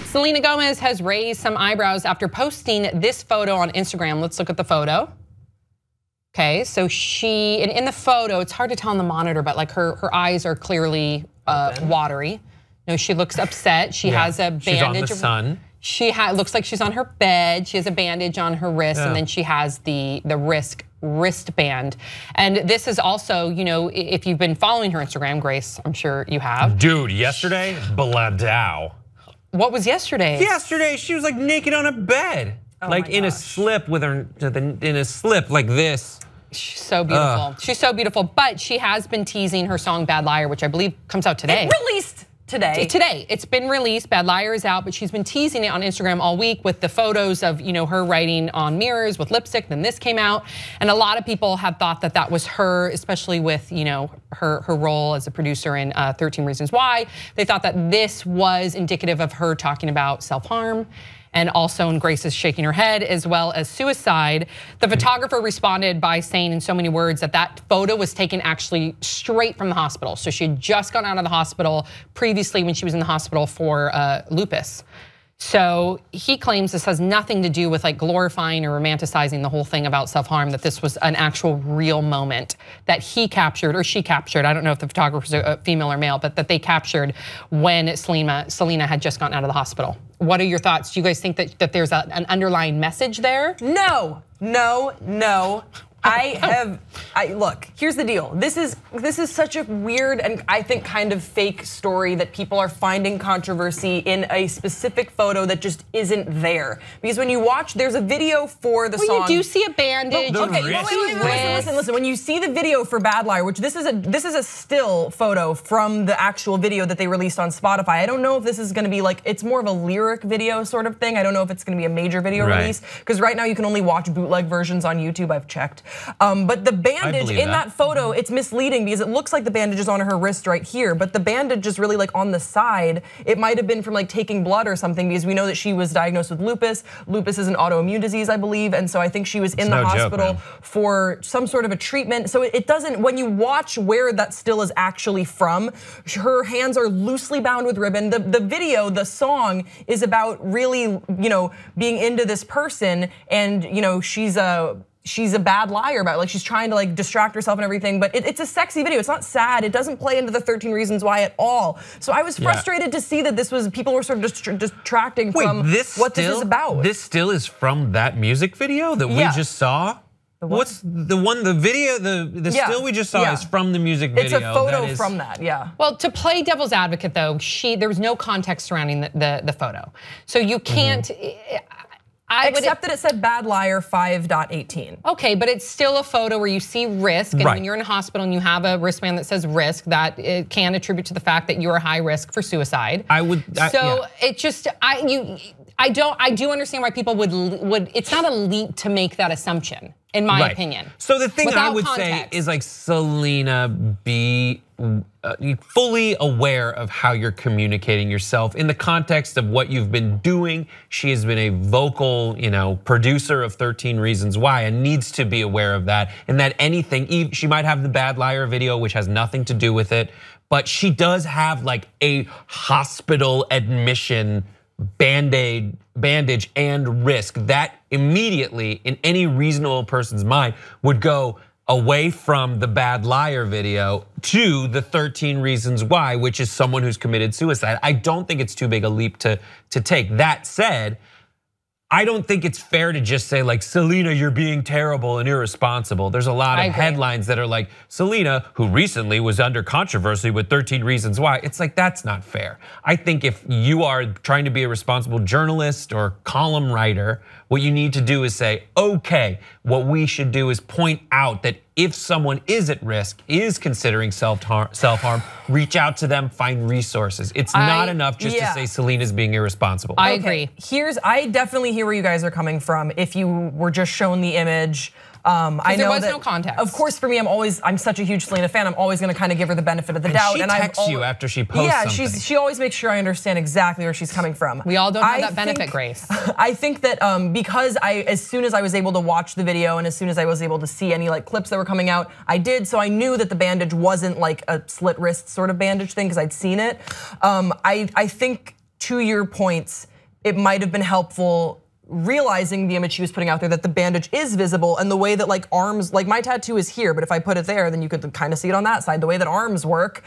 Selena Gomez has raised some eyebrows after posting this photo on Instagram. Let's look at the photo. Okay, so in the photo, it's hard to tell on the monitor, but like her eyes are clearly watery. No, she looks upset. She has a bandage. She's on the sun. Looks like she's on her bed. She has a bandage on her wrist, and then she has the wristband. And this is also, if you've been following her Instagram, Grace, I'm sure you have. Dude, yesterday, Bladao. What was yesterday? Yesterday, she was like naked on a bed. Like in a slip with her, in a slip like this. She's so beautiful. She's so beautiful, but she has been teasing her song Bad Liar, which I believe comes out today. It released today. Today, it's been released. Bad Liar is out, but she's been teasing it on Instagram all week with the photos of her writing on mirrors with lipstick. Then this came out, and a lot of people have thought that that was her, especially with her role as a producer in 13 Reasons Why. They thought that this was indicative of her talking about self-harm. And also, and Grace is shaking her head, as well as suicide. The photographer responded by saying in so many words that photo was taken actually straight from the hospital. So she had just gone out of the hospital previously when she was in the hospital for lupus. So he claims this has nothing to do with like glorifying or romanticizing the whole thing about self-harm, that this was an actual real moment that he captured or she captured. I don't know if the photographer's a female or male, but that they captured when Selena had just gotten out of the hospital. What are your thoughts? Do you guys think that there's an underlying message there? No. Look, here's the deal. This is such a weird and I think kind of fake story that people are finding controversy in a specific photo that just isn't there. Because when you watch, there's a video for the song. Well, you do see a bandage. Listen. When you see the video for Bad Liar, which this is a still photo from the actual video that they released on Spotify. I don't know if this is gonna be like, it's more of a lyric video sort of thing. I don't know if it's gonna be a major video release. Because right now you can only watch bootleg versions on YouTube, I've checked. But the bandage in that photo, it's misleading because it looks like the bandage is on her wrist right here, but the bandage is really like on the side. It might have been from like taking blood or something, because we know that she was diagnosed with lupus. Lupus is an autoimmune disease, I believe, and so I think she was in the hospital for some sort of a treatment. So it doesn't, when you watch where that still is actually from, her hands are loosely bound with ribbon. The video, the song is about really, being into this person, and she's a bad liar about it. Like she's trying to like distract herself and everything, but it's a sexy video. It's not sad. It doesn't play into the 13 Reasons Why at all. So I was frustrated to see that people were sort of distracting from what this is about. This still is from that music video that we just saw? What's the one, the video, the still we just saw is from the music video. It's a photo from that, Well, to play devil's advocate though, there was no context surrounding the photo. So you can't, except that it said Bad Liar 5.18. Okay, but it's still a photo where you see risk, and when you're in a hospital and you have a wristband that says risk, that it can attribute to the fact that you're a high risk for suicide. It just, I do understand why people would. It's not a leap to make that assumption, in my opinion. So the thing I would say is like, Selena, be fully aware of how you're communicating yourself in the context of what you've been doing. She has been a vocal, producer of 13 Reasons Why, and needs to be aware of that. And that anything, she might have the Bad Liar video, which has nothing to do with it, but she does have like a hospital admission bandage and risk that immediately, in any reasonable person's mind, would go away from the Bad Liar video to the 13 Reasons Why, which is someone who's committed suicide. I don't think it's too big a leap to take. That said, I don't think it's fair to just say like, Selena, you're being terrible and irresponsible. There's a lot of headlines that are like, Selena, who recently was under controversy with 13 Reasons Why. It's like, that's not fair. I think if you are trying to be a responsible journalist or column writer, what you need to do is say, okay, what we should do is point out that if someone is at risk, is considering self-harm, reach out to them, find resources. It's not enough just to say Selena's being irresponsible. I agree. I definitely hear where you guys are coming from. If you were just shown the image, I know there was that, no context. Of course, for me, I'm such a huge Selena fan. I'm always going to kind of give her the benefit of the doubt. She texts you after she posts something. She always makes sure I understand exactly where she's coming from. We all don't have that benefit, Grace. I think that because as soon as I was able to watch the video and as soon as I was able to see any like clips that were coming out, I did. So I knew that the bandage wasn't like a slit wrist sort of bandage thing because I'd seen it. I think to your points, it might have been helpful realizing the image she was putting out there that the bandage is visible, and the way that like arms, like my tattoo is here, but if I put it there, then you could kind of see it on that side. The way that arms work,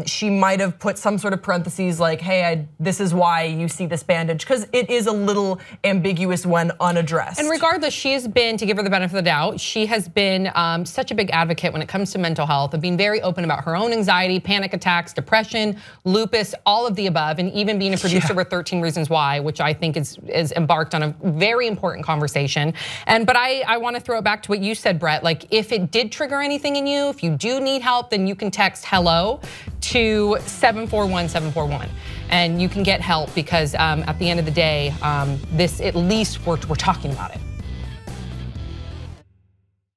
she might have put some sort of parentheses like, hey, this is why you see this bandage, because it is a little ambiguous when unaddressed. And regardless, she has been, to give her the benefit of the doubt, she has been such a big advocate when it comes to mental health, of being very open about her own anxiety, panic attacks, depression, lupus, all of the above, and even being a producer with 13 Reasons Why, which I think is embarked on a very important conversation. But I want to throw it back to what you said, Brett. Like, if it did trigger anything in you, if you do need help, then you can text hello to 741-741. And you can get help, because at the end of the day, this, at least we're talking about it.